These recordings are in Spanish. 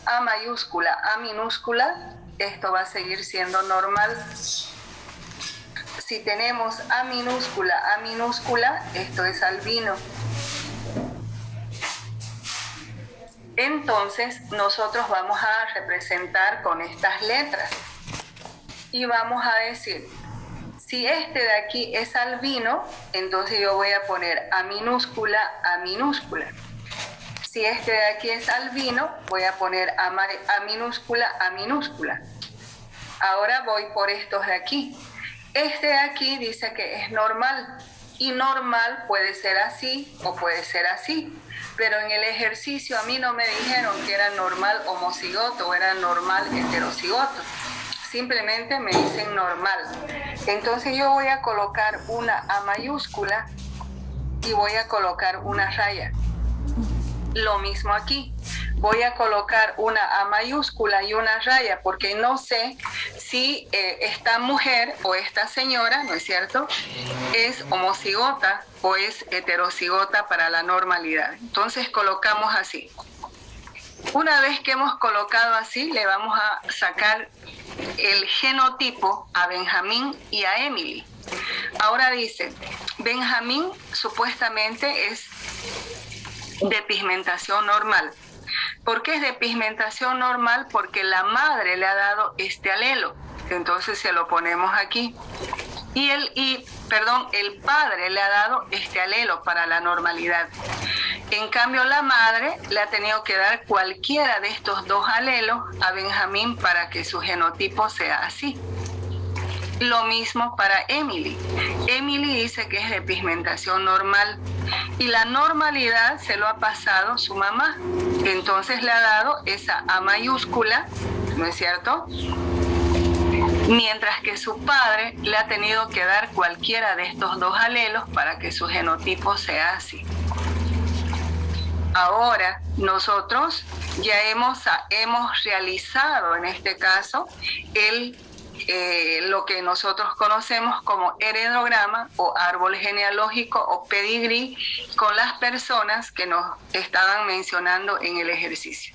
A mayúscula, A minúscula, esto va a seguir siendo normal. Si tenemos A minúscula, esto es albino. Entonces, nosotros vamos a representar con estas letras. Y vamos a decir, si este de aquí es albino, entonces yo voy a poner A minúscula, A minúscula. Si este de aquí es albino, voy a poner A minúscula, A minúscula. Ahora voy por estos de aquí. Este de aquí dice que es normal. Y normal puede ser así o puede ser así. Pero en el ejercicio a mí no me dijeron que era normal homocigoto o era normal heterocigoto. Simplemente me dicen normal. Entonces yo voy a colocar una A mayúscula y voy a colocar una raya. Lo mismo aquí. Voy a colocar una A mayúscula y una raya porque no sé si esta mujer o esta señora, ¿no es cierto?, es homocigota o es heterocigota para la normalidad. Entonces colocamos así. Una vez que hemos colocado así, le vamos a sacar el genotipo a Benjamín y a Emily. Ahora dice, Benjamín supuestamente es de pigmentación normal. ¿Por qué es de pigmentación normal? Porque la madre le ha dado este alelo. Entonces se lo ponemos aquí. Y el padre le ha dado este alelo para la normalidad. En cambio, la madre le ha tenido que dar cualquiera de estos dos alelos a Benjamín para que su genotipo sea así. Lo mismo para Emily. Emily dice que es de pigmentación normal y la normalidad se lo ha pasado su mamá. Entonces le ha dado esa A mayúscula, ¿no es cierto?, mientras que su padre le ha tenido que dar cualquiera de estos dos alelos para que su genotipo sea así. Ahora nosotros ya hemos realizado en este caso lo que nosotros conocemos como heredograma o árbol genealógico o pedigrí con las personas que nos estaban mencionando en el ejercicio.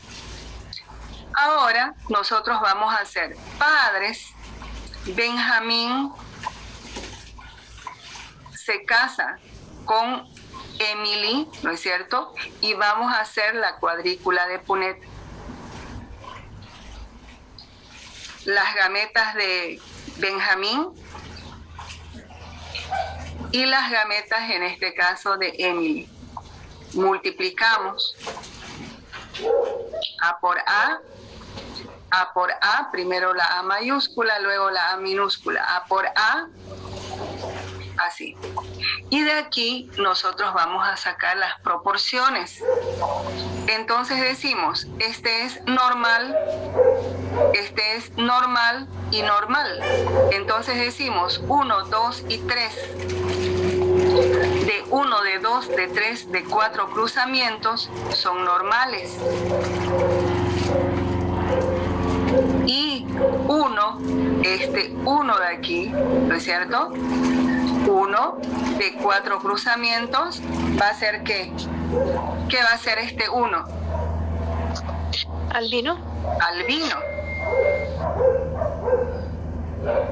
Ahora nosotros vamos a hacer padres. Benjamín se casa con Emily, ¿no es cierto? Y vamos a hacer la cuadrícula de Punnett. Las gametas de Benjamín y las gametas, en este caso, de Emily. Multiplicamos A por A, primero la A mayúscula, luego la A minúscula, A por A, así. Y de aquí nosotros vamos a sacar las proporciones. Entonces decimos, este es normal y normal. Entonces decimos 1, 2 y 3. De 1, de 2, de 3, de 4 cruzamientos son normales. Y 1 de aquí, ¿no es cierto?, 1 de 4 cruzamientos va a ser ¿qué? ¿Qué va a ser este 1? Albino. Albino.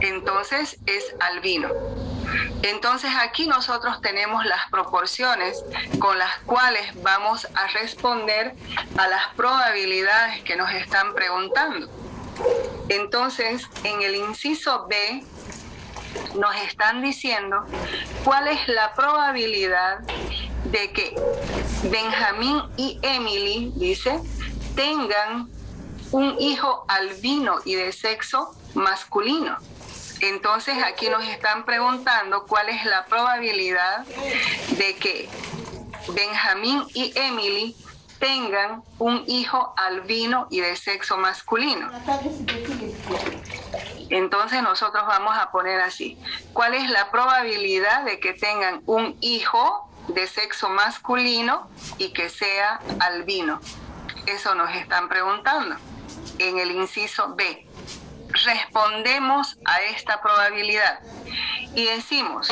Entonces es albino. Entonces aquí nosotros tenemos las proporciones con las cuales vamos a responder a las probabilidades que nos están preguntando. Entonces, en el inciso B nos están diciendo cuál es la probabilidad de que Benjamín y Emily, dice, tengan un hijo albino y de sexo masculino. Entonces aquí nos están preguntando cuál es la probabilidad de que Benjamín y Emily tengan un hijo albino y de sexo masculino. Entonces nosotros vamos a poner así: ¿cuál es la probabilidad de que tengan un hijo de sexo masculino y que sea albino? Eso nos están preguntando en el inciso B. Respondemos a esta probabilidad y decimos,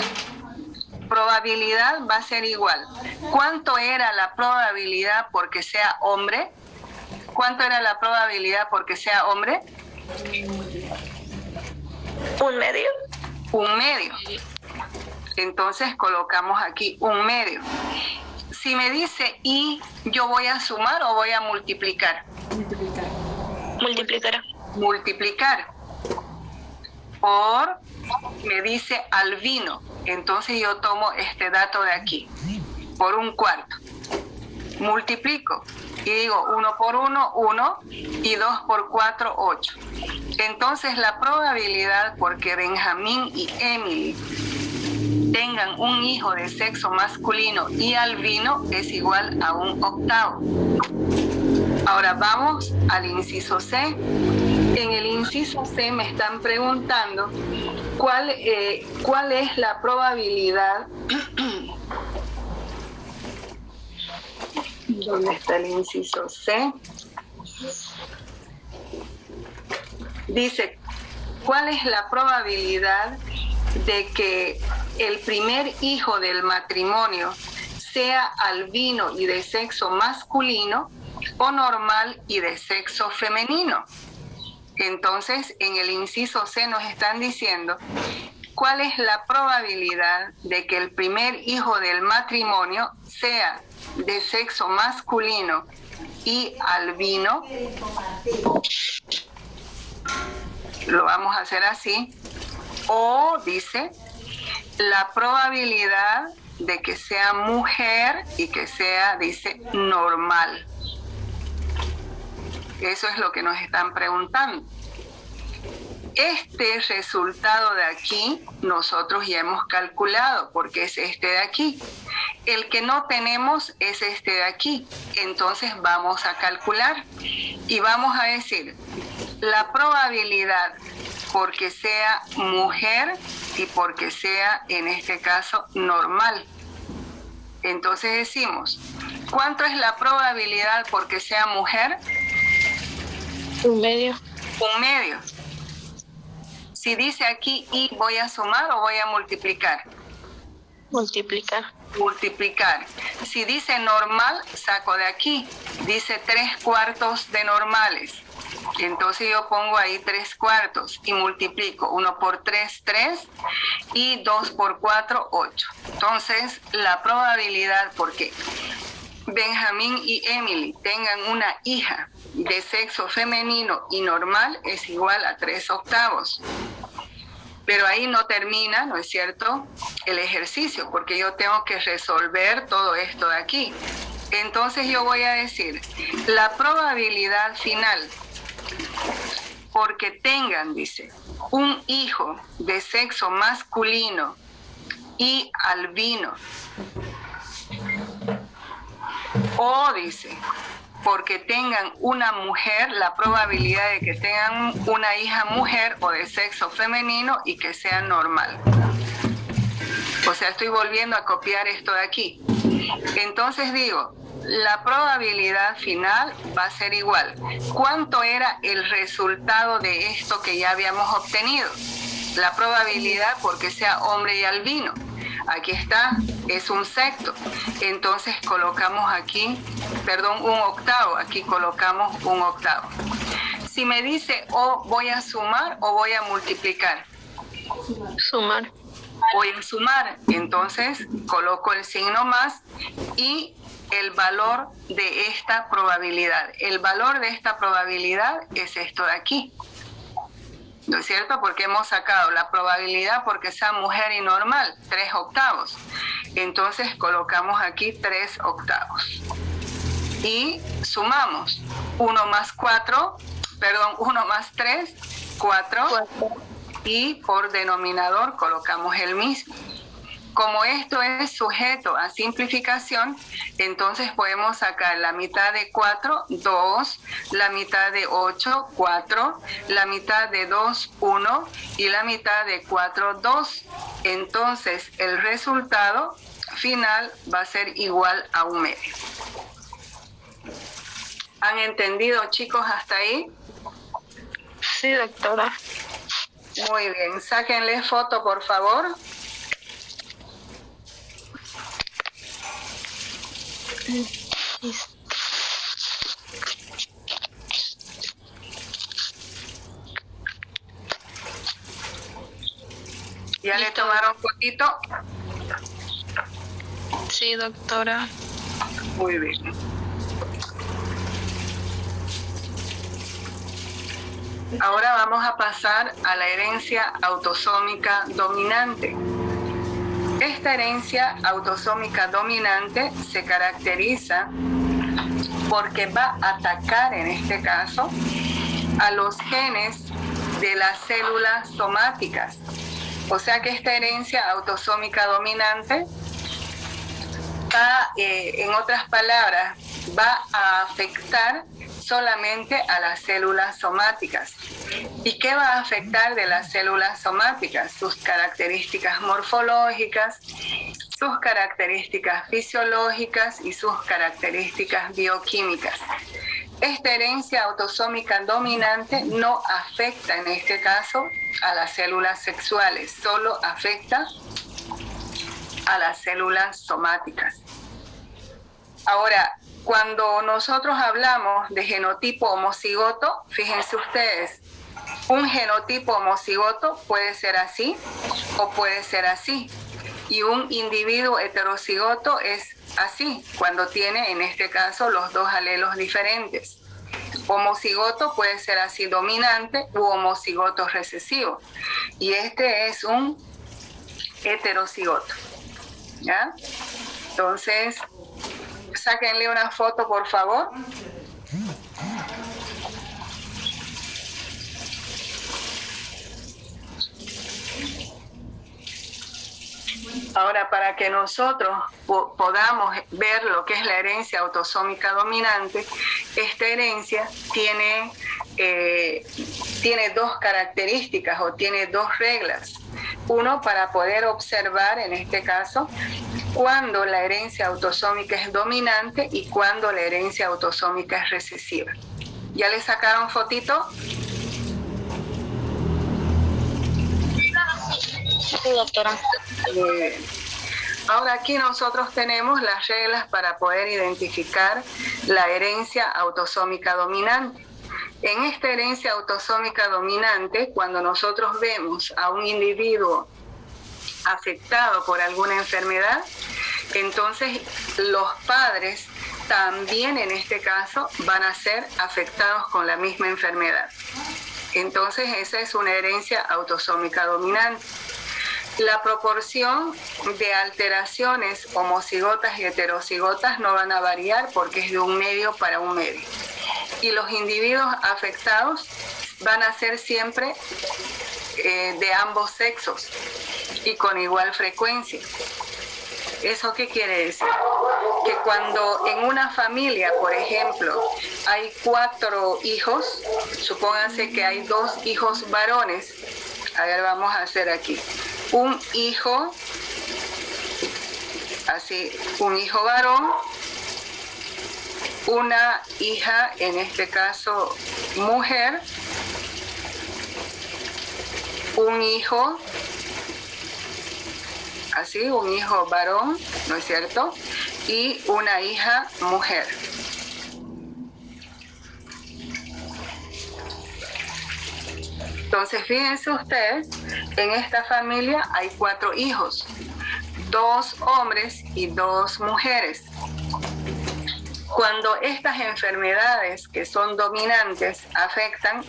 probabilidad va a ser igual. ¿Cuánto era la probabilidad porque sea hombre? ¿Cuánto era la probabilidad porque sea hombre? 1/2. 1/2. Entonces colocamos aquí 1/2. Si me dice y, ¿yo voy a sumar o voy a multiplicar? Multiplicar. Multiplicar. Por, me dice albino. Entonces yo tomo este dato de aquí, por 1/4. Multiplico y digo 1 por 1, 1, y 2 por 4, 8. Entonces la probabilidad porque Benjamín y Emily tengan un hijo de sexo masculino y albino es igual a 1/8. Ahora vamos al inciso C. En el inciso C me están preguntando cuál es la probabilidad. ¿Dónde está el inciso C? Dice, ¿cuál es la probabilidad de que el primer hijo del matrimonio sea albino y de sexo masculino o normal y de sexo femenino? Entonces, en el inciso C nos están diciendo cuál es la probabilidad de que el primer hijo del matrimonio sea de sexo masculino y albino. Lo vamos a hacer así. O dice la probabilidad de que sea mujer y que sea, dice, normal. Eso es lo que nos están preguntando. Este resultado de aquí nosotros ya hemos calculado porque es este de aquí. El que no tenemos es este de aquí. Entonces vamos a calcular y vamos a decir la probabilidad porque sea mujer y porque sea, en este caso, normal. Entonces decimos, ¿cuánto es la probabilidad porque sea mujer? 1/2. 1/2. Si dice aquí y, ¿voy a sumar o voy a multiplicar? Multiplicar. Multiplicar. Si dice normal, saco de aquí. Dice 3/4 de normales. Entonces yo pongo ahí 3/4 y multiplico. 1 por 3, 3. Y 2 por 4, 8. Entonces la probabilidad porque Benjamín y Emily tengan una hija de sexo femenino y normal es igual a 3/8. Pero ahí no termina, ¿no es cierto?, el ejercicio, porque yo tengo que resolver todo esto de aquí. Entonces yo voy a decir, la probabilidad final, porque tengan, dice, un hijo de sexo masculino y albino, o dice, porque tengan una mujer, la probabilidad de que tengan una hija mujer o de sexo femenino y que sea normal. O sea, estoy volviendo a copiar esto de aquí. Entonces digo, la probabilidad final va a ser igual. ¿Cuánto era el resultado de esto que ya habíamos obtenido? La probabilidad porque sea hombre y albino. Aquí está, es 1/6. Entonces colocamos aquí, perdón, 1/8. Aquí colocamos 1/8. Si me dice o voy a sumar o voy a multiplicar. Sumar. Voy a sumar, entonces coloco el signo más y el valor de esta probabilidad. El valor de esta probabilidad es esto de aquí. ¿No es cierto? Porque hemos sacado la probabilidad porque sea mujer y normal, 3/8. Entonces colocamos aquí 3/8. Y sumamos 1 más 3, 4. Y por denominador colocamos el mismo. Como esto es sujeto a simplificación, entonces podemos sacar la mitad de 4, 2, la mitad de 8, 4, la mitad de 2, 1 y la mitad de 4, 2. Entonces el resultado final va a ser igual a 1/2. ¿Han entendido, chicos, hasta ahí? Sí, doctora. Muy bien, sáquenle foto, por favor. ¿Ya le Listo. tomaron fotito? Sí, doctora. Muy bien. Ahora vamos a pasar a la herencia autosómica dominante. Esta herencia autosómica dominante se caracteriza porque va a atacar, en este caso, a los genes de las células somáticas. O sea que esta herencia autosómica dominante va, en otras palabras, va a afectar solamente a las células somáticas. ¿Y qué va a afectar de las células somáticas? Sus características morfológicas, sus características fisiológicas y sus características bioquímicas. Esta herencia autosómica dominante no afecta en este caso a las células sexuales, solo afecta a las células somáticas. Ahora, cuando nosotros hablamos de genotipo homocigoto, fíjense ustedes, un genotipo homocigoto puede ser así o puede ser así. Y un individuo heterocigoto es así, cuando tiene en este caso los dos alelos diferentes. Homocigoto puede ser así dominante u homocigoto recesivo. Y este es un heterocigoto. ¿Ya? Entonces, sáquenle una foto, por favor. Ahora, para que nosotros podamos ver lo que es la herencia autosómica dominante, esta herencia tiene dos características o tiene dos reglas. Uno, para poder observar, en este caso, cuando la herencia autosómica es dominante y cuando la herencia autosómica es recesiva. ¿Ya le sacaron fotito? Sí, doctora. Muy bien. Ahora aquí nosotros tenemos las reglas para poder identificar la herencia autosómica dominante. En esta herencia autosómica dominante, cuando nosotros vemos a un individuo afectado por alguna enfermedad, entonces los padres también en este caso van a ser afectados con la misma enfermedad. Entonces esa es una herencia autosómica dominante. La proporción de alteraciones homocigotas y heterocigotas no van a variar porque es de un medio para un medio. Y los individuos afectados van a ser siempre de ambos sexos y con igual frecuencia. ¿Eso qué quiere decir? Que cuando en una familia, por ejemplo, hay 4 hijos, supónganse que hay 2 hijos varones. A ver, vamos a hacer aquí. Un hijo, así, un hijo varón, una hija, en este caso mujer, un hijo, así, un hijo varón, ¿no es cierto? Y una hija mujer. Entonces, fíjense ustedes, en esta familia hay 4 hijos, 2 hombres y 2 mujeres. Cuando estas enfermedades que son dominantes afectan,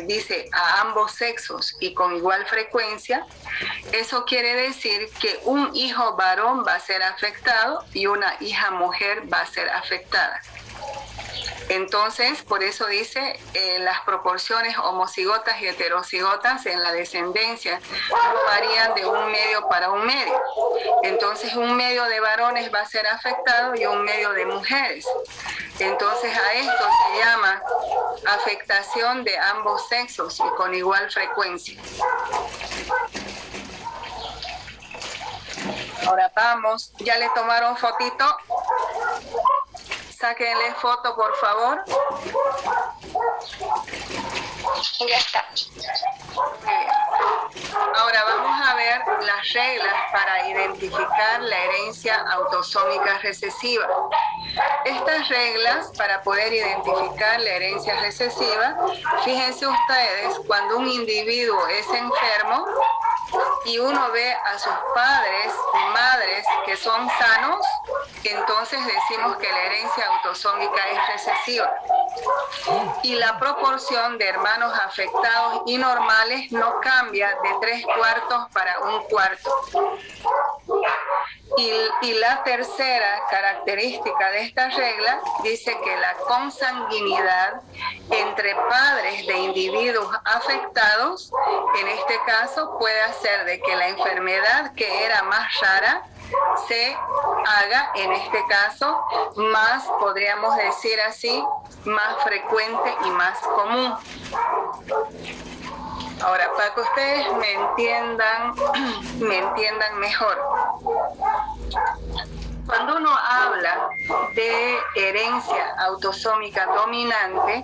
dice, a ambos sexos y con igual frecuencia, eso quiere decir que un hijo varón va a ser afectado y una hija mujer va a ser afectada. Entonces, por eso dice, las proporciones homocigotas y heterocigotas en la descendencia no varían de un medio para un medio. Entonces, un medio de varones va a ser afectado y un medio de mujeres. Entonces, a esto se llama afectación de ambos sexos y con igual frecuencia. Ahora vamos, ¿ya le tomaron fotito? Sáquenle foto, por favor. Ya está. Ahora vamos a ver las reglas para identificar la herencia autosómica recesiva. Estas reglas para poder identificar la herencia recesiva, fíjense ustedes, cuando un individuo es enfermo y uno ve a sus padres y madres que son sanos, entonces decimos que la herencia autosómica es recesiva. Y la proporción de hermanos afectados y normales no cambia de 3/4 para 1/4. Y la tercera característica de esta regla dice que la consanguinidad entre padres de individuos afectados, en este caso puede hacer de que la enfermedad que era más rara se haga, en este caso, más, podríamos decir así, más frecuente y más común. Ahora, para que ustedes me entiendan mejor. Cuando uno habla de herencia autosómica dominante,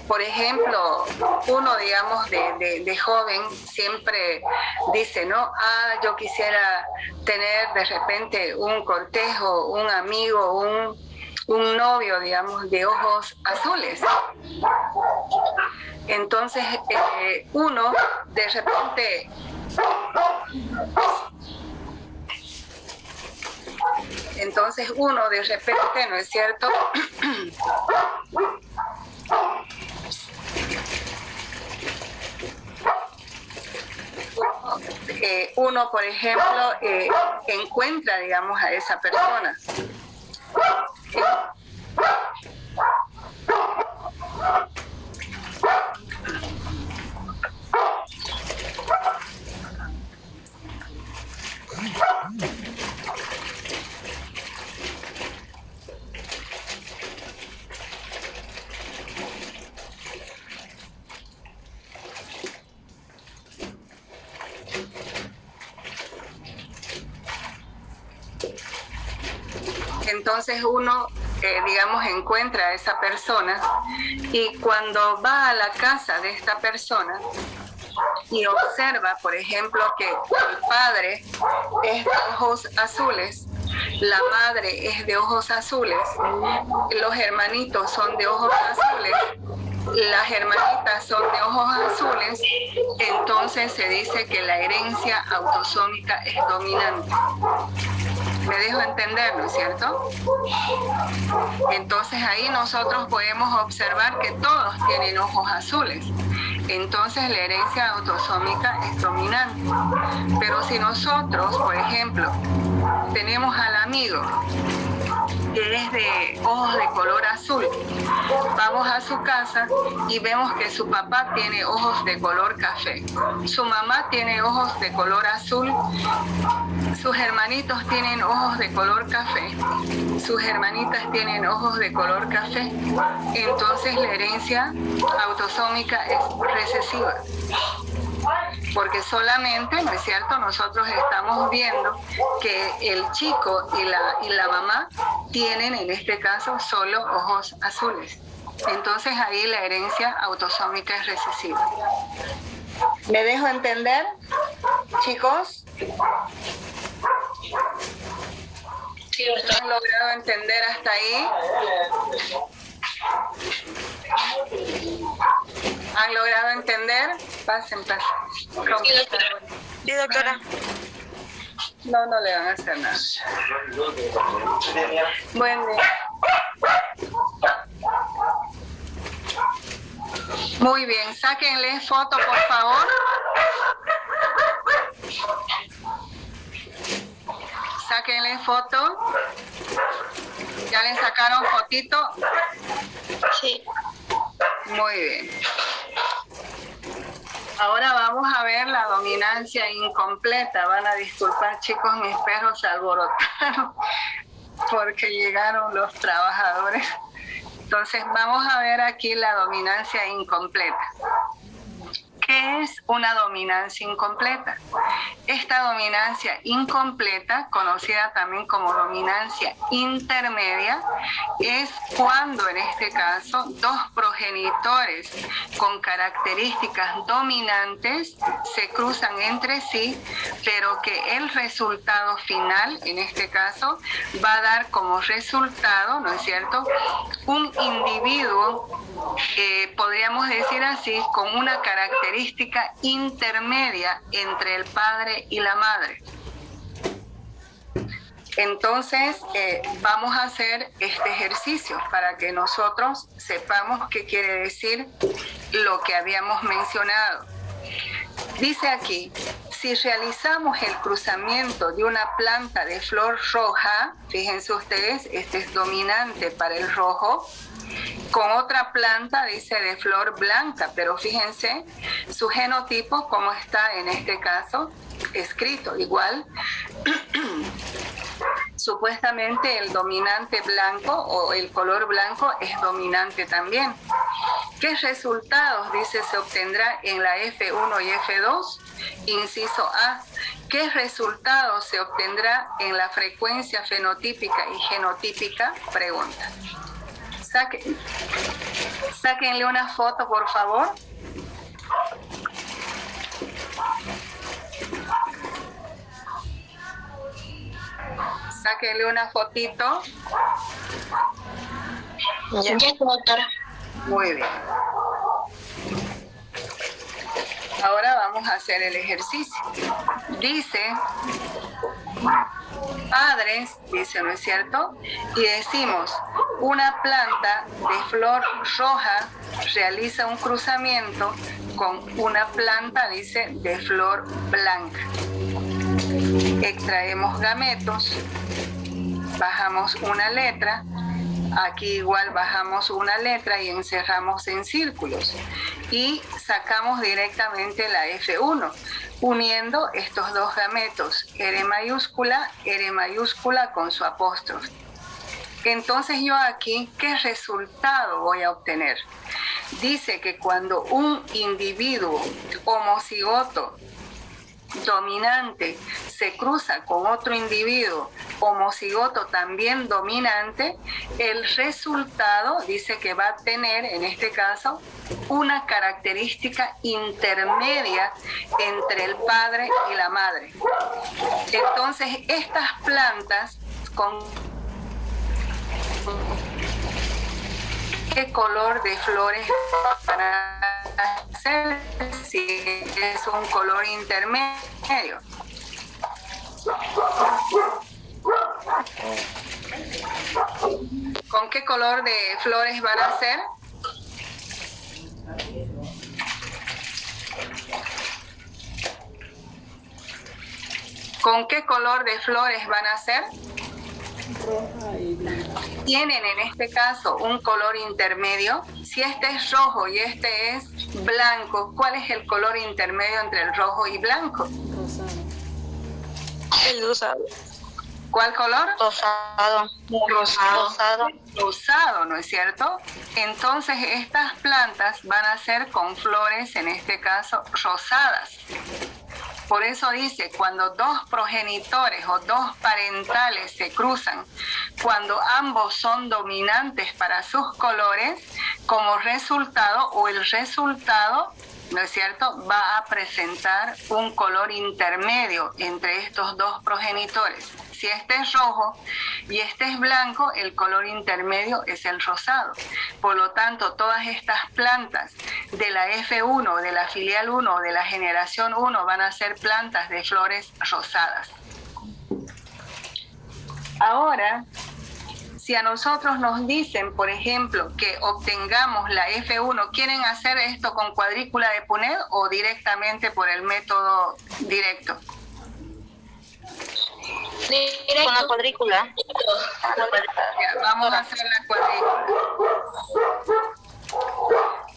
por ejemplo, uno, digamos, de joven siempre dice, ¿no? Yo quisiera tener de repente un cortejo, un amigo, un novio, digamos, de ojos azules. Entonces, uno de repente... Entonces uno de repente, ¿no es cierto? Uno, por ejemplo, encuentra, digamos, a esa persona. Entonces uno, digamos, encuentra a esa persona y cuando va a la casa de esta persona y observa, por ejemplo, que el padre es de ojos azules, la madre es de ojos azules, los hermanitos son de ojos azules, las hermanitas son de ojos azules, entonces se dice que la herencia autosómica es dominante. ¿Me dejo entender, no es cierto? Entonces ahí nosotros podemos observar que todos tienen ojos azules. Entonces la herencia autosómica es dominante. Pero si nosotros, por ejemplo, tenemos al amigo que es de ojos de color azul, vamos a su casa y vemos que su papá tiene ojos de color café, su mamá tiene ojos de color azul, sus hermanitos tienen ojos de color café, sus hermanitas tienen ojos de color café, entonces la herencia autosómica es recesiva. Porque solamente, ¿no es cierto?, nosotros estamos viendo que el chico y la mamá tienen, en este caso, solo ojos azules. Entonces ahí la herencia autosómica es recesiva. ¿Me dejo entender, chicos? Sí, ¿Han logrado entender hasta ahí? ¿Han logrado entender? Pasen. Sí, doctora. No le van a hacer nada. Buen día. Muy bien, sáquenle foto, por favor. Sáquenle foto. ¿Ya le sacaron fotito? Sí. Muy bien. Ahora vamos a ver la dominancia incompleta. Van a disculpar, chicos, mis perros se alborotaron porque llegaron los trabajadores. Entonces vamos a ver aquí la dominancia incompleta. ¿Qué ¿Qué es una dominancia incompleta? Esta dominancia incompleta, conocida también como dominancia intermedia, es cuando en este caso dos progenitores con características dominantes se cruzan entre sí, pero que el resultado final, en este caso, va a dar como resultado, ¿no es cierto?, un individuo, podríamos decir así, con una característica intermedia entre el padre y la madre. Entonces, vamos a hacer este ejercicio para que nosotros sepamos qué quiere decir lo que habíamos mencionado. Dice aquí, si realizamos el cruzamiento de una planta de flor roja, fíjense ustedes, este es dominante para el rojo, con otra planta, dice, de flor blanca, pero fíjense su genotipo, como está en este caso escrito, igual. Supuestamente el dominante blanco o el color blanco es dominante también. ¿Qué resultados, dice, se obtendrá en la F1 y F2? Inciso A. ¿Qué resultados se obtendrá en la frecuencia fenotípica y genotípica? Pregunta. Sáquenle una foto, por favor. Sáquenle una fotito. Ya, doctora. Muy bien. Ahora vamos a hacer el ejercicio. Dice, padres, dice, ¿no es cierto? Y decimos, una planta de flor roja realiza un cruzamiento con una planta, dice, de flor blanca. Extraemos gametos, bajamos una letra, aquí igual bajamos una letra y encerramos en círculos y sacamos directamente la F1 uniendo estos dos gametos, R mayúscula con su apóstrofe. Entonces yo aquí, ¿qué resultado voy a obtener? Dice que cuando un individuo homocigoto dominante se cruza con otro individuo homocigoto también dominante, el resultado dice que va a tener, en este caso, una característica intermedia entre el padre y la madre. Entonces, estas plantas con qué color de flores van a hacer, si es un color intermedio. ¿Con qué color de flores van a hacer? ¿Con qué color de flores van a hacer? Tienen en este caso un color intermedio. Si este es rojo y este es blanco, ¿cuál es el color intermedio entre el rojo y blanco? El rosado. ¿Cuál color? Rosado. Rosado, ¿no es cierto? Entonces estas plantas van a ser con flores, en este caso, rosadas. Por eso dice, cuando dos progenitores o dos parentales se cruzan, cuando ambos son dominantes para sus colores, como resultado o el resultado, ¿no es cierto?, va a presentar un color intermedio entre estos dos progenitores. Si este es rojo y este es blanco, el color intermedio es el rosado. Por lo tanto, todas estas plantas de la F1, de la filial 1, de la generación 1, van a ser plantas de flores rosadas. Ahora, si a nosotros nos dicen, por ejemplo, que obtengamos la F1, ¿quieren hacer esto con cuadrícula de Punnett o directamente por el método directo? Con la cuadrícula. Ya, vamos a hacer la cuadrícula.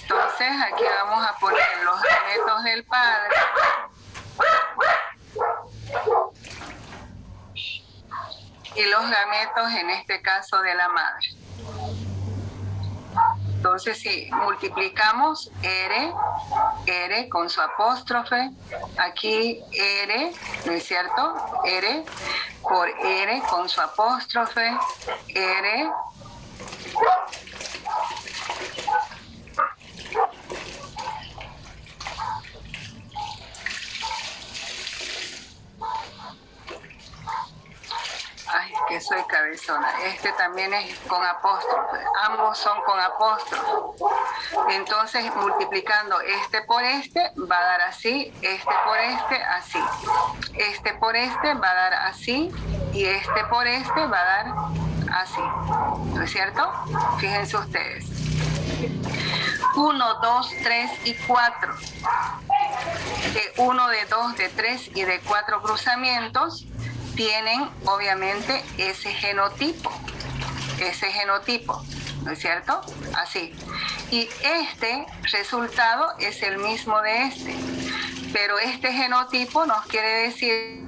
Entonces, aquí vamos a poner los gametos del padre. Y los gametos, en este caso, de la madre. Entonces, si multiplicamos R con su apóstrofe, aquí R, ¿no es cierto? R por R con su apóstrofe, R ay, que soy cabezona. Este también es con apóstrofe. Ambos son con apóstrofe. Entonces, multiplicando este por este, va a dar así. Este por este, así. Este por este va a dar así. Y este por este va a dar así. ¿No es cierto? Fíjense ustedes. 1, 2, 3 y 4. De 1, de 2, de 3 y de 4 cruzamientos tienen obviamente ese genotipo, ¿no es cierto? Así. Y este resultado es el mismo de este, pero este genotipo nos quiere decir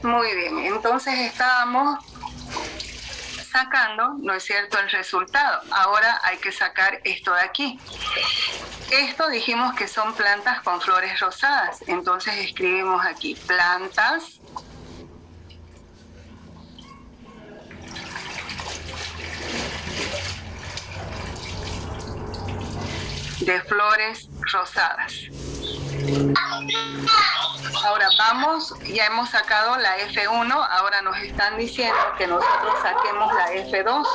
muy bien, entonces estábamos sacando, ¿no es cierto?, el resultado. Ahora hay que sacar esto de aquí. Esto dijimos que son plantas con flores rosadas, entonces escribimos aquí plantas de flores rosadas. Ahora vamos, ya hemos sacado la F1, ahora nos están diciendo que nosotros saquemos la F2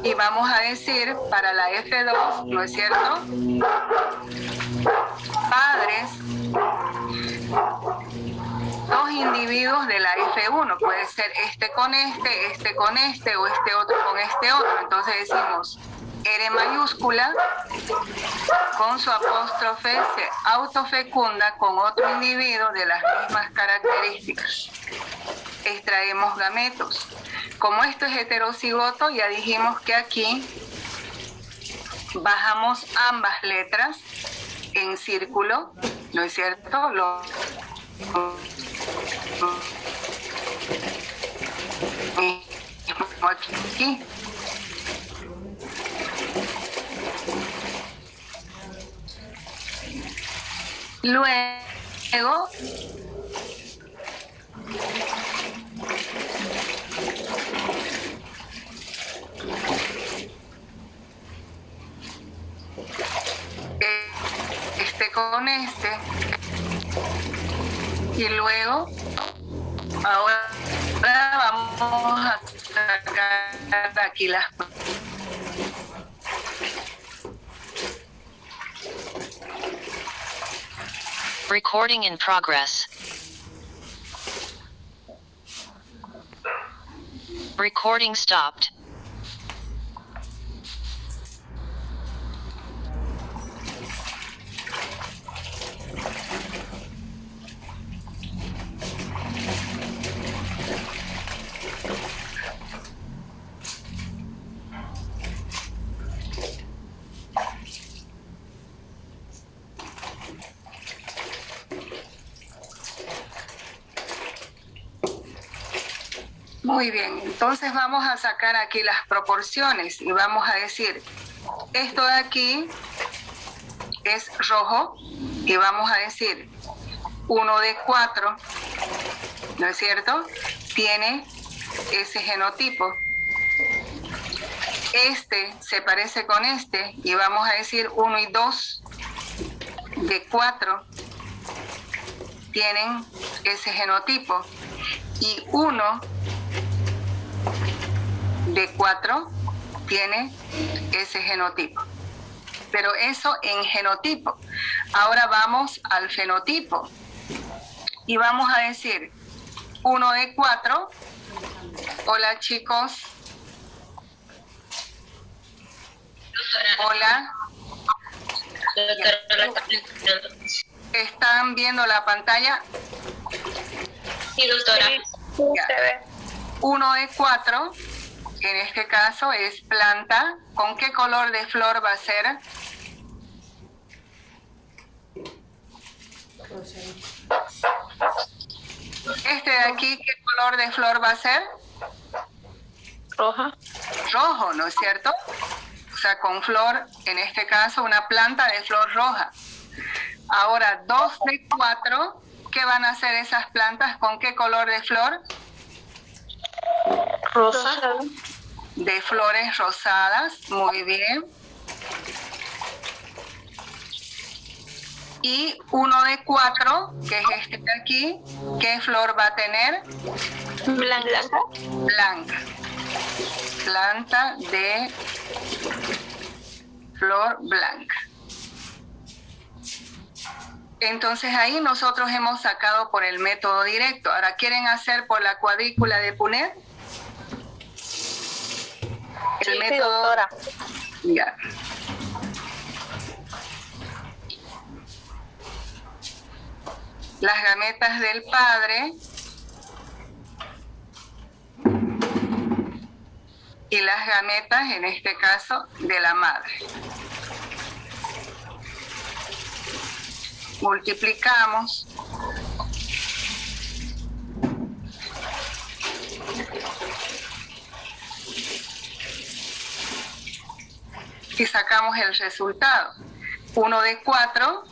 y vamos a decir para la F2, ¿no es cierto? Padres, dos individuos de la F1, puede ser este con este o este otro con este otro, entonces decimos R mayúscula con su apóstrofe se autofecunda con otro individuo de las mismas características. Extraemos gametos. Como esto es heterocigoto, ya dijimos que aquí bajamos ambas letras en círculo, ¿no es cierto? Aquí. Luego, con este, y luego ahora vamos a sacar aquí las Recording in progress. Recording stopped. Muy bien, entonces vamos a sacar aquí las proporciones y vamos a decir, esto de aquí es rojo y vamos a decir 1 de 4, ¿no es cierto? Tiene ese genotipo. Este se parece con este y vamos a decir 1 y 2 de 4 tienen ese genotipo y 1 de 4 tiene ese genotipo. Pero eso en genotipo. Ahora vamos al fenotipo. Y vamos a decir 1 de 4. Hola chicos. Hola. ¿Están viendo la pantalla? Sí, doctora. Ya. 1 de 4. En este caso es planta. ¿Con qué color de flor va a ser? Este de aquí, ¿qué color de flor va a ser? Roja. Rojo, ¿no es cierto? O sea, con flor, en este caso, una planta de flor roja. Ahora, 2 de 4, ¿qué van a hacer esas plantas? ¿Con qué color de flor? Rosa. De flores rosadas, muy bien. Y 1 de 4, que es este de aquí, ¿qué flor va a tener? Blanca. Blanca. Planta de flor blanca. Entonces ahí nosotros hemos sacado por el método directo. Ahora, ¿quieren hacer por la cuadrícula de Punnett? El método, doctora. Ya. Las gametas del padre y las gametas, en este caso, de la madre. Multiplicamos. Y sacamos el resultado. 1 de 4,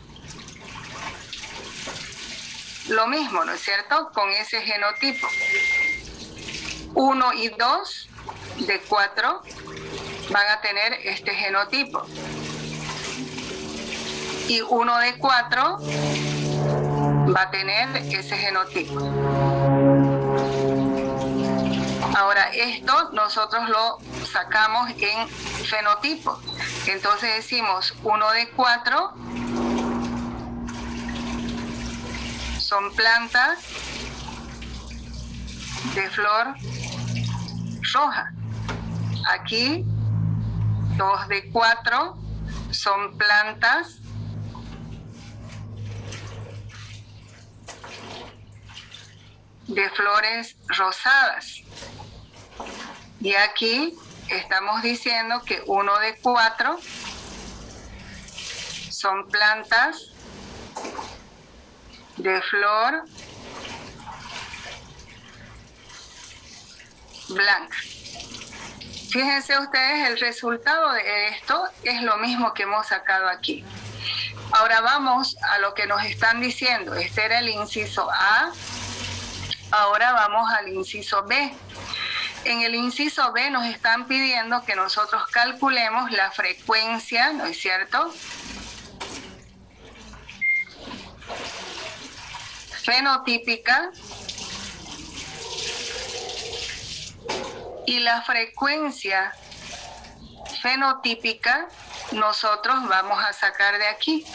lo mismo, ¿no es cierto? Con ese genotipo. 1 y 2 de 4 van a tener este genotipo. Y 1 de 4 va a tener ese genotipo. Ahora, esto nosotros lo sacamos en fenotipo. Entonces decimos 1 de 4 son plantas de flor roja. Aquí 2 de 4 son plantas de flores rosadas. Y aquí estamos diciendo que 1 de 4 son plantas de flor blanca. Fíjense ustedes, el resultado de esto es lo mismo que hemos sacado aquí. Ahora vamos a lo que nos están diciendo. Este era el inciso A. Ahora vamos al inciso B. En el inciso B nos están pidiendo que nosotros calculemos la frecuencia, ¿no es cierto?, fenotípica y la frecuencia fenotípica nosotros vamos a sacar de aquí.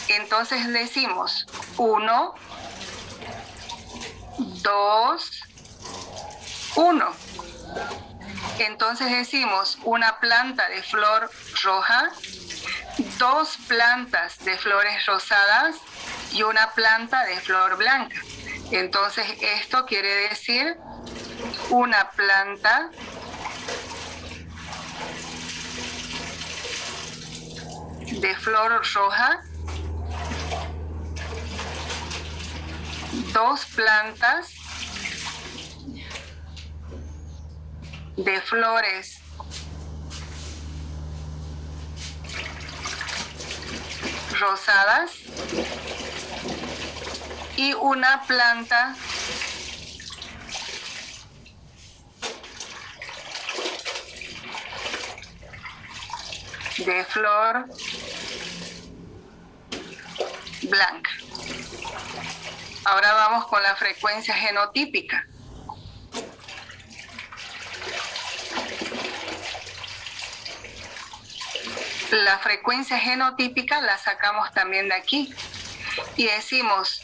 Entonces decimos 1, 2, 1. Entonces decimos una planta de flor roja, 2 plantas de flores rosadas y una planta de flor blanca. Entonces esto quiere decir una planta de flor roja, 2 plantas de flores rosadas y una planta de flor blanca. Ahora vamos con la frecuencia genotípica. La frecuencia genotípica la sacamos también de aquí y decimos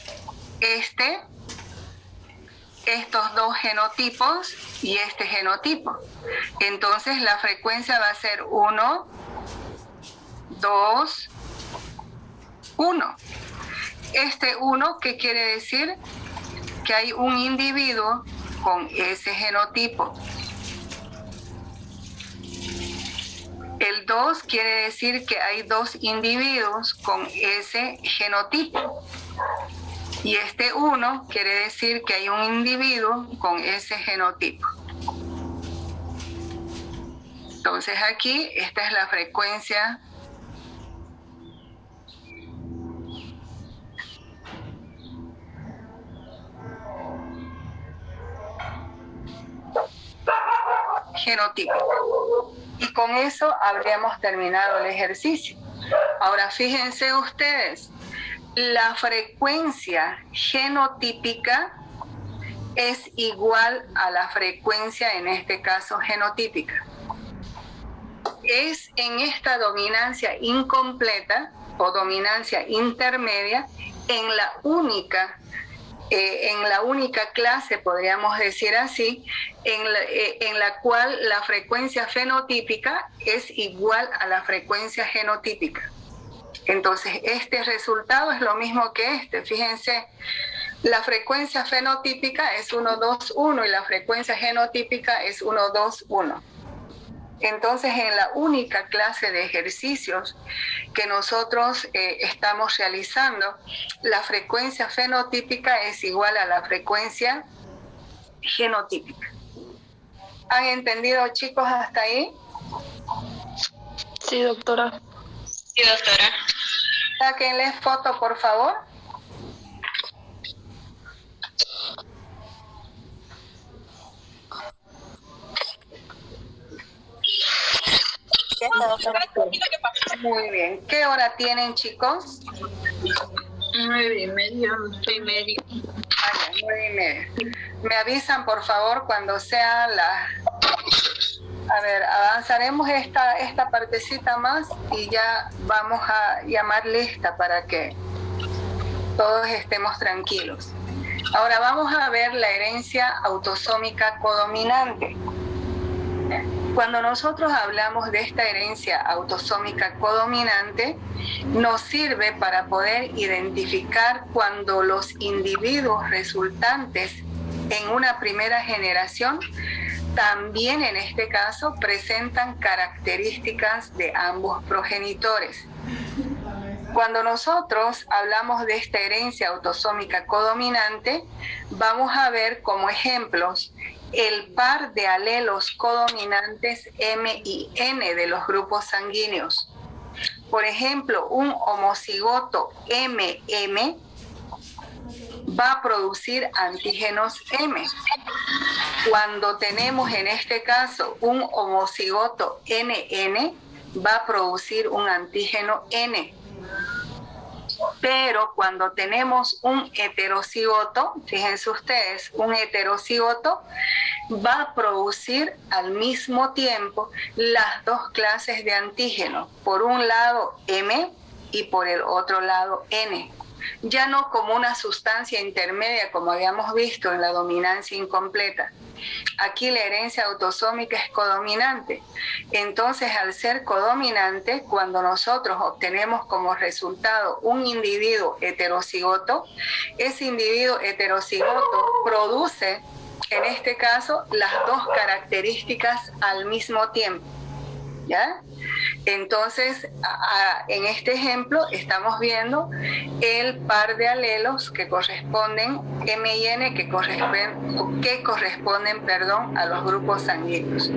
estos 2 genotipos y este genotipo. Entonces la frecuencia va a ser 1, 2, 1. Este 1, ¿qué quiere decir? Que hay un individuo con ese genotipo. El 2 quiere decir que hay 2 individuos con ese genotipo. Y este 1 quiere decir que hay un individuo con ese genotipo. Entonces aquí, esta es la frecuencia genotípica. Y con eso habríamos terminado el ejercicio. Ahora fíjense ustedes, la frecuencia genotípica es igual a la frecuencia, en este caso, genotípica. Es en esta dominancia incompleta o dominancia intermedia en la única clase, podríamos decir así, en la cual la frecuencia fenotípica es igual a la frecuencia genotípica. Entonces, este resultado es lo mismo que este. Fíjense, la frecuencia fenotípica es 1, 2, 1 y la frecuencia genotípica es 1, 2, 1. Entonces, en la única clase de ejercicios que nosotros estamos realizando, la frecuencia fenotípica es igual a la frecuencia genotípica. ¿Han entendido, chicos, hasta ahí? Sí, doctora. Sí, doctora. Sáquenle foto, por favor. Muy bien. ¿Qué hora tienen, chicos? 9:30, 9:30. 9:30. Me avisan, por favor, cuando sea la... A ver, avanzaremos esta partecita más y ya vamos a llamar lista para que todos estemos tranquilos. Ahora vamos a ver la herencia autosómica codominante. Cuando nosotros hablamos de esta herencia autosómica codominante, nos sirve para poder identificar cuando los individuos resultantes en una primera generación también en este caso presentan características de ambos progenitores. Cuando nosotros hablamos de esta herencia autosómica codominante, vamos a ver como ejemplos el par de alelos codominantes M y N de los grupos sanguíneos. Por ejemplo, un homocigoto MM va a producir antígenos M. Cuando tenemos en este caso un homocigoto NN, va a producir un antígeno N. Pero cuando tenemos un heterocigoto, fíjense ustedes, un heterocigoto va a producir al mismo tiempo las dos clases de antígenos, por un lado M y por el otro lado N. Ya no como una sustancia intermedia como habíamos visto en la dominancia incompleta. Aquí la herencia autosómica es codominante. Entonces, al ser codominante, cuando nosotros obtenemos como resultado un individuo heterocigoto, ese individuo heterocigoto produce, en este caso, las dos características al mismo tiempo. ¿Ya? Entonces, en este ejemplo estamos viendo el par de alelos que corresponden, M y N, que corresponden a los grupos sanguíneos.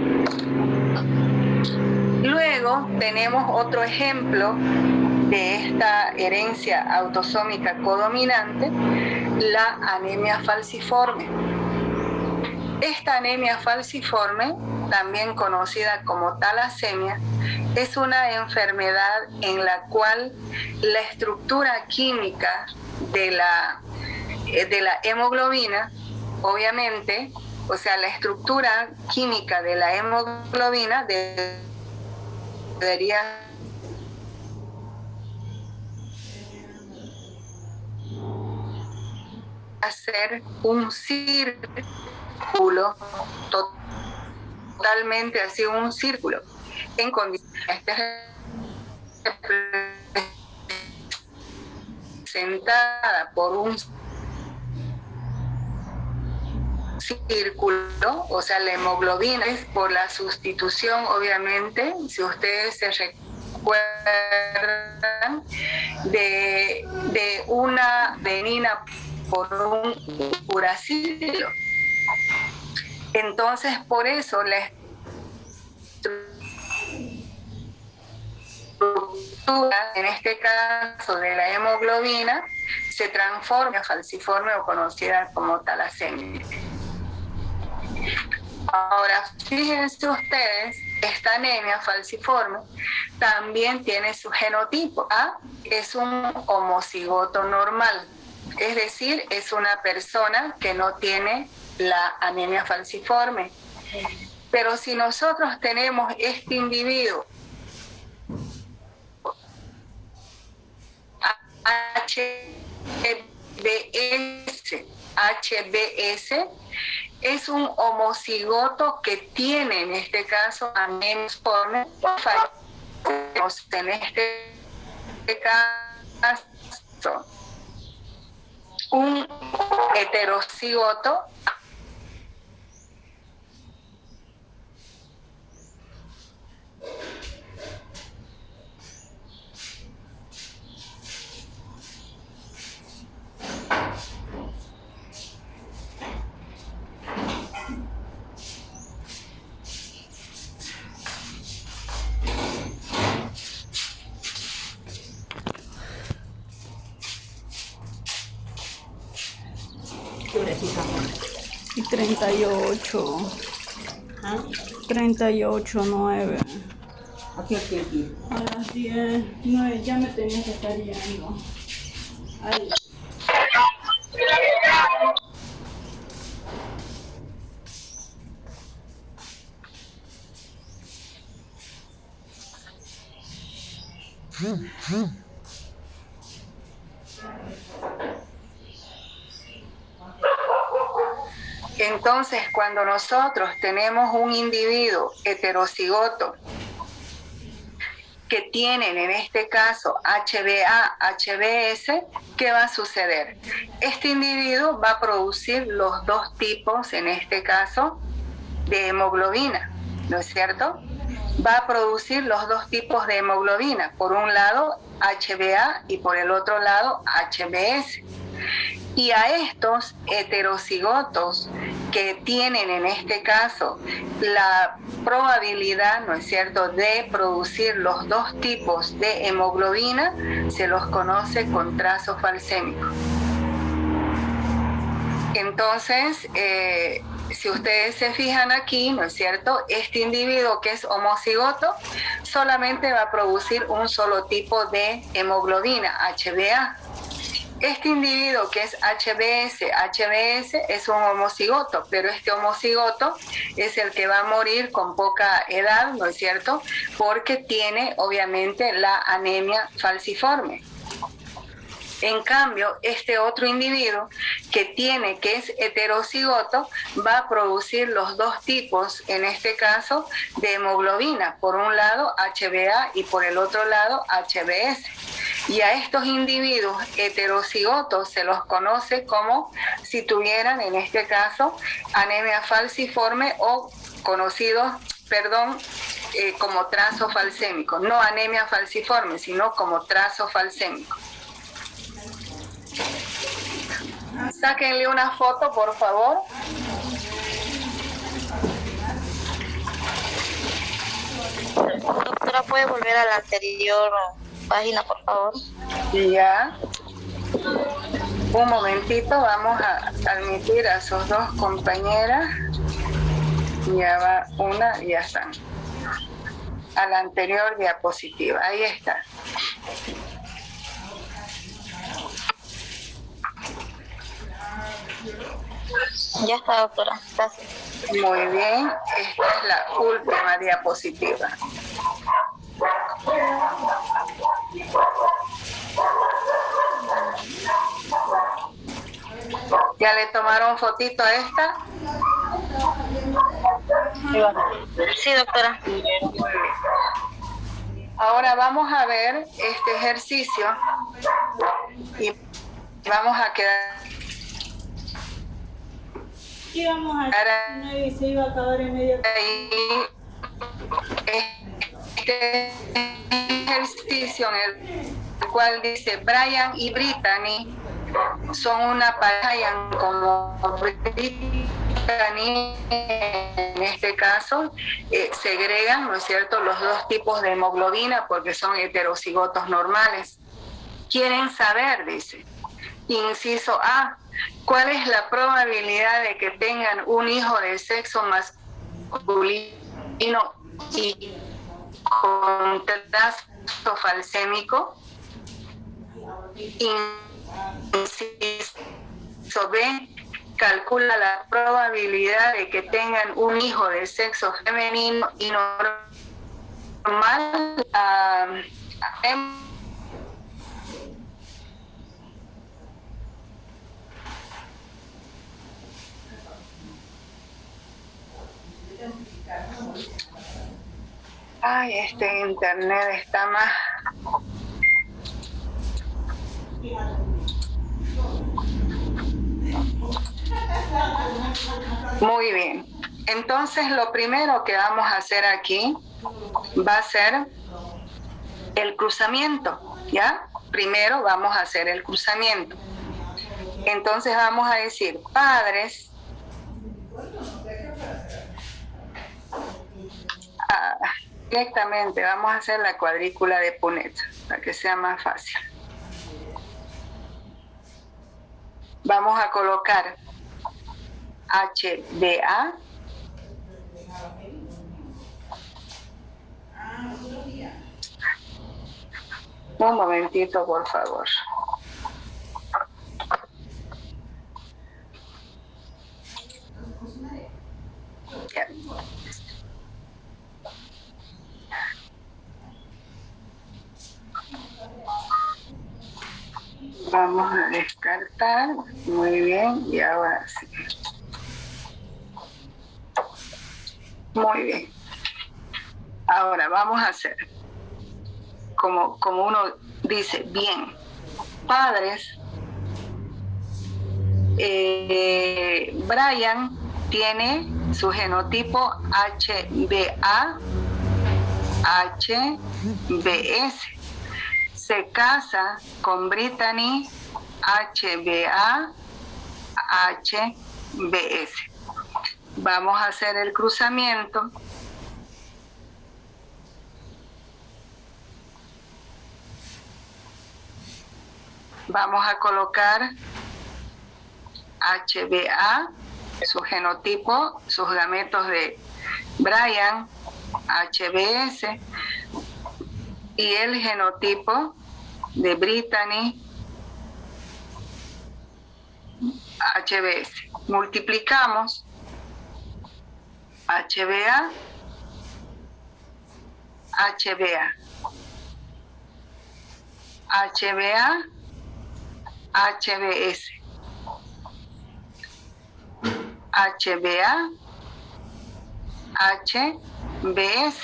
Luego tenemos otro ejemplo de esta herencia autosómica codominante, la anemia falciforme. Esta anemia falciforme, también conocida como talasemia, es una enfermedad en la cual la estructura química de la hemoglobina, obviamente, o sea, la estructura química de la hemoglobina debería ser un círculo, totalmente así, un círculo, en condiciones representada por un círculo, o sea, la hemoglobina es por la sustitución, obviamente, si ustedes se recuerdan, de una adenina por un uracilo. Entonces, por eso la estructura, en este caso de la hemoglobina, se transforma en falciforme o conocida como talasemia. Ahora, fíjense ustedes, esta anemia falciforme también tiene su genotipo. A es un homocigoto normal, es decir, es una persona que no tiene la anemia falciforme. Pero si nosotros tenemos este individuo HBS es un homocigoto que tiene en este caso anemia falciforme. En este caso un heterocigoto y 38. 38:09. Aquí. A las 10:09 ya me tenía que estar yendo. Ahí. Entonces, cuando nosotros tenemos un individuo heterocigoto que tienen en este caso HBA, HBS, ¿qué va a suceder? Este individuo va a producir los dos tipos, en este caso, de hemoglobina, ¿no es cierto? Va a producir los dos tipos de hemoglobina, por un lado HBA y por el otro lado HBS. Y a estos heterocigotos que tienen en este caso la probabilidad, ¿no es cierto?, de producir los dos tipos de hemoglobina, se los conoce con trazo falsémico. Entonces, si ustedes se fijan aquí, ¿no es cierto?, este individuo que es homocigoto solamente va a producir un solo tipo de hemoglobina, HbA. Este individuo que es HbS es un homocigoto, pero este homocigoto es el que va a morir con poca edad, ¿no es cierto?, porque tiene obviamente la anemia falciforme. En cambio, este otro individuo que es heterocigoto, va a producir los dos tipos, en este caso, de hemoglobina. Por un lado, HbA y por el otro lado, HbS. Y a estos individuos heterocigotos se los conoce como si tuvieran, en este caso, anemia falciforme o como trazo falsémico. No anemia falciforme, sino como trazo falsémico. Sáquenle una foto, por favor. Doctora, ¿puede volver a la anterior página, por favor? Ya. Un momentito, vamos a admitir a sus dos compañeras. Ya va una, ya están. A la anterior diapositiva, ahí está. Ya está, doctora. Gracias. Muy bien, esta es la última diapositiva. ¿Ya le tomaron fotito a esta? Sí, doctora. Ahora vamos a ver este ejercicio y vamos a quedar Íbamos a hacer 9 y se iba a acabar en medio. ahí. Este ejercicio en el cual dice Brian y Brittany son una pareja, como Brittany en este caso segregan, ¿no es cierto?, los dos tipos de hemoglobina porque son heterocigotos normales. Quieren saber, dice, inciso A, ¿cuál es la probabilidad de que tengan un hijo de sexo masculino y con trazo falsémico? Inciso B, calcula la probabilidad de que tengan un hijo de sexo femenino y normal. Ay, este internet está más. Muy bien. Entonces, lo primero que vamos a hacer aquí va a ser el cruzamiento, ¿ya? Primero vamos a hacer el cruzamiento. Entonces vamos a decir padres directamente, vamos a hacer la cuadrícula de Punnett para que sea más fácil. Vamos a colocar HbA un momentito, por favor. Ya. Vamos a descartar. Muy bien, y ahora sí. Muy bien. Ahora vamos a hacer como uno dice, bien, padres, Brian tiene su genotipo HbA, HbS. Se casa con Brittany, HbA, HbS. BS. Vamos a hacer el cruzamiento. Vamos a colocar HBA, su genotipo, sus gametos de Brian, HBS, y el genotipo de Brittany, HBS. Multiplicamos HBA, HBA, HBA, HBS, HBA, HBS,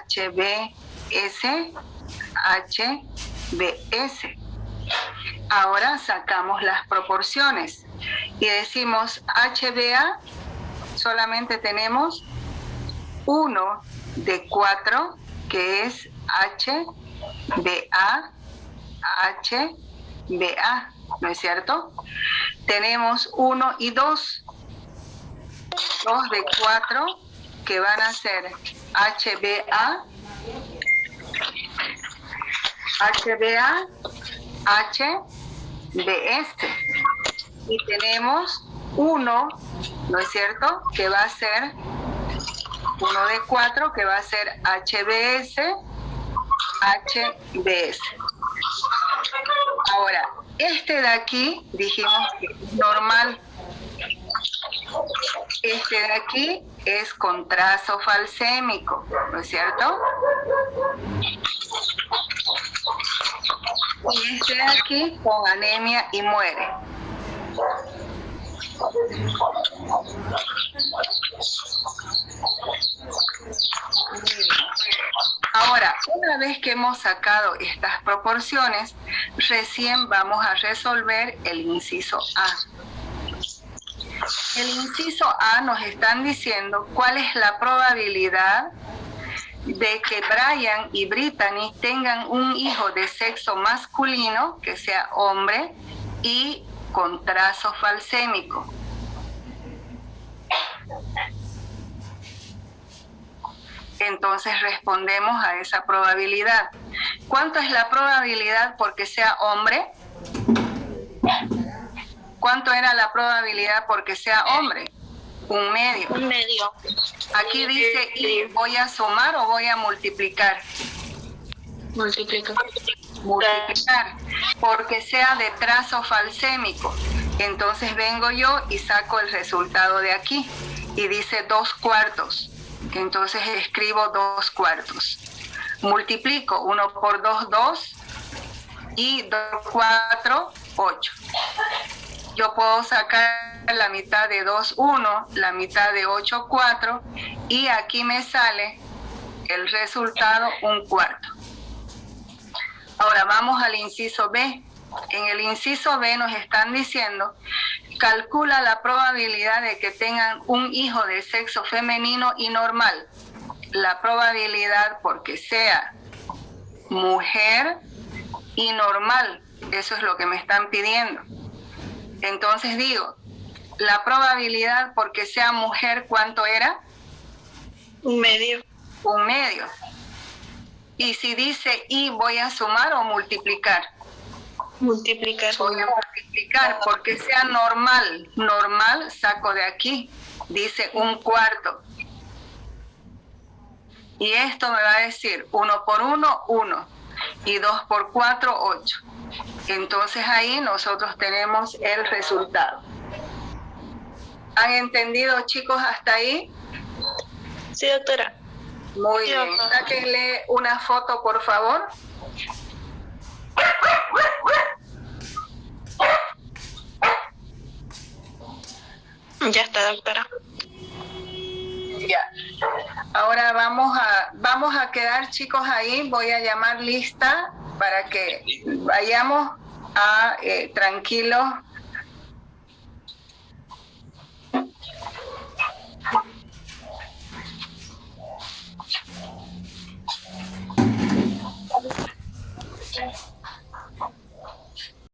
HBS, HBS. Ahora sacamos las proporciones y decimos HBA, solamente tenemos 1 de 4, que es HBA, HBA, ¿no es cierto? Tenemos 1 y 2, 2 de 4, que van a ser HBA, HBA, HBS. Y tenemos 1, ¿no es cierto?, que va a ser 1 de 4, que va a ser HBS, HBS. Ahora, este de aquí dijimos que es normal. Este de aquí es con trazo falsémico, ¿no es cierto? Y este de aquí con anemia y muere. Ahora, una vez que hemos sacado estas proporciones, recién vamos a resolver el inciso A. El inciso A nos están diciendo cuál es la probabilidad de que Brian y Brittany tengan un hijo de sexo masculino, que sea hombre, y con trazo falsémico. Entonces respondemos a esa probabilidad. ¿Cuánto es la probabilidad porque sea hombre? ¿Cuánto era la probabilidad porque sea hombre? 1/2. 1/2. Aquí dice, ¿y voy a sumar o voy a multiplicar? Multiplica. Multiplicar, porque sea de trazo falsémico. Entonces vengo yo y saco el resultado de aquí y dice 2/4. Entonces escribo 2/4. Multiplico 1 por 2, 2, y 2, 4, 8. Yo puedo sacar la mitad de 2, 1, la mitad de 8, 4, y aquí me sale el resultado 1/4. Ahora vamos al inciso B. En el inciso B nos están diciendo, calcula la probabilidad de que tengan un hijo de sexo femenino y normal. La probabilidad porque sea mujer y normal, eso es lo que me están pidiendo. Entonces digo, la probabilidad porque sea mujer, ¿cuánto era? 1/2. 1/2. Y si dice y, ¿voy a sumar o multiplicar? Multiplicar. Voy a multiplicar porque sea normal. Normal saco de aquí. Dice 1/4. Y esto me va a decir 1 por 1, 1. Y 2 por 4, 8. Entonces ahí nosotros tenemos el resultado. ¿Han entendido, chicos, hasta ahí? Sí, doctora. Muy Sí, bien. doctora. Sáquenle una foto, por favor. Ya está, doctora. Ya. Ahora vamos a quedar, chicos, ahí. Voy a llamar lista para que vayamos a tranquilos